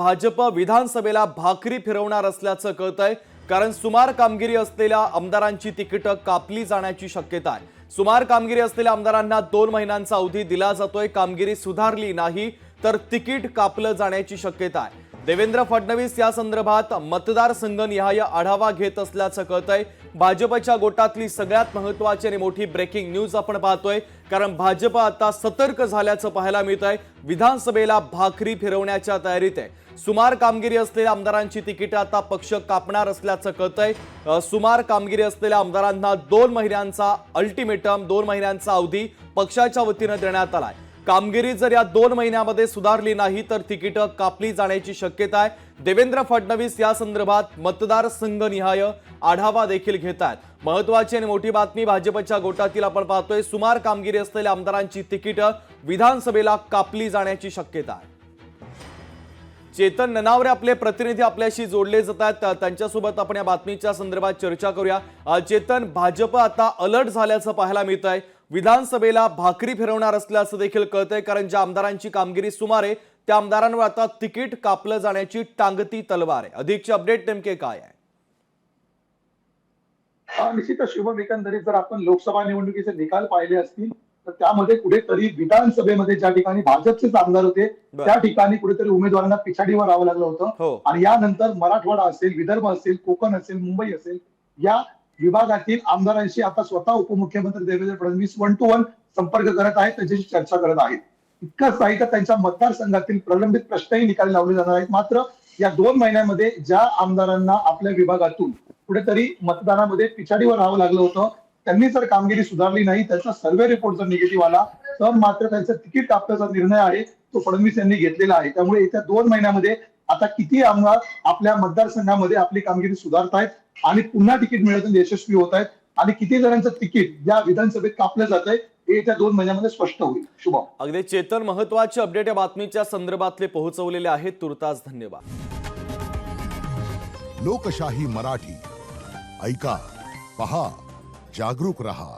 भाजप विधानसभेला भाकरी फिरवणार असल्याचं कळतंय, कारण सुमार कामगिरी असलेल्या आमदारांची तिकीटं कापली जाण्याची शक्यता आहे। सुमार कामगिरी असलेल्या आमदारांना 2 महिन्यांचा अवधी दिला जातोय। कामगिरी सुधारली नाही तर तिकीट कापलं जाण्याची शक्यता आहे। देवेंद्र फडणवीस या संदर्भात मतदारसंघनिहाय आढावा घेत असल्याचं कळतंय। भाजपच्या गोटातली सगळ्यात महत्त्वाची आणि मोठी ब्रेकिंग न्यूज आपण पाहतोय, कारण भाजप आता सतर्क झाल्याचं पाहायला मिळतंय। विधानसभेला भाकरी फिरवण्याच्या तयारीत आहे। सुमार कामगिरी असलेल्या आमदारांची तिकीट आता पक्ष कापणार असल्याचं कळतंय। सुमार कामगिरी असलेल्या आमदारांना 2 महिन्यांचा अल्टिमेटम 2 महिन्यांचा अवधी पक्षाच्या वतीने देण्यात आलाय। कामगिरी जर या 2 महिन्यामध्ये सुधारली नाही तर तिकीटं कापली जाण्याची शक्यता आहे। देवेंद्र फडणवीस या संदर्भात मतदारसंघनिहाय आढावा देखील घेत आहेत। महत्त्वाची आणि मोठी बातमी भाजपच्या गोटातील आपण पाहतोय, सुमार कामगिरी असलेल्या आमदारांची तिकीटं विधानसभेला कापली जाण्याची शक्यता आहे। चेतन ननावरे आपले प्रतिनिधी आपल्याशी जोडले जात आहेत, त्यांच्यासोबत आपण या बातमीच्या संदर्भात चर्चा करूया। चेतन, भाजप आता अलर्ट झाल्याचं पाहायला मिळत आहे। विधानसभेला भाकरी फिरवणार असल्याचं देखील कळतंय, कारण ज्या आमदारांची कामगिरी सुमार आहे त्या आमदारांवर आता तिकीट कापलं जाण्याची टांगती तलवार आहे। अधिकचे अपडेट नेमके काय आहे? निश्चितच शुभम, एकंदरीत जर आपण लोकसभा निवडणुकीचे निकाल पाहिले असतील तर त्यामध्ये कुठेतरी विधानसभेमध्ये ज्या ठिकाणी भाजपचेच आमदार होते त्या ठिकाणी कुठेतरी उमेदवारांना पिछाडीवर राहावं लागलं होतं। आणि यानंतर मराठवाडा असेल, विदर्भ असेल, कोकण असेल, मुंबई असेल, या विभागातील आमदारांशी आता स्वतः उपमुख्यमंत्री देवेंद्र फडणवीस 1 to 1 संपर्क करत आहेत, त्यांच्याशी चर्चा करत आहेत। इतकंच नाही तर त्यांच्या मतदारसंघातील प्रलंबित प्रश्नही निकाली लावले जाणार आहेत। मात्र या 2 महिन्यामध्ये ज्या आमदारांना आपल्या विभागातून कुठेतरी मतदानामध्ये पिछाडीवर राहावं लागलं होतं, त्यांनी जर कामगिरी सुधारली नाही, त्याचा सर्व्हे रिपोर्ट जर निगेटिव्ह आला तर मात्र त्यांचं तिकीट कापण्याचा निर्णय आहे तो फडणवीस यांनी घेतलेला आहे। त्यामुळे येत्या 2 महिन्यामध्ये आता किती आमदार आपल्या मतदारसंघामध्ये आपली कामगिरी सुधारतायत आणि पुन्हा तिकीट मिळवून यशस्वी होत आहेत आणि किती जणांचं तिकीट या विधानसभेत कापलं जात आहे हे येत्या 2 महिन्यामध्ये स्पष्ट होईल। शुभम, अगदी चेतन, महत्त्वाचे अपडेट या बातमीच्या संदर्भातले पोहोचवलेले आहेत। तुर्तास धन्यवाद। लोकशाही मराठी ऐका, पहा, जागरूक रहा।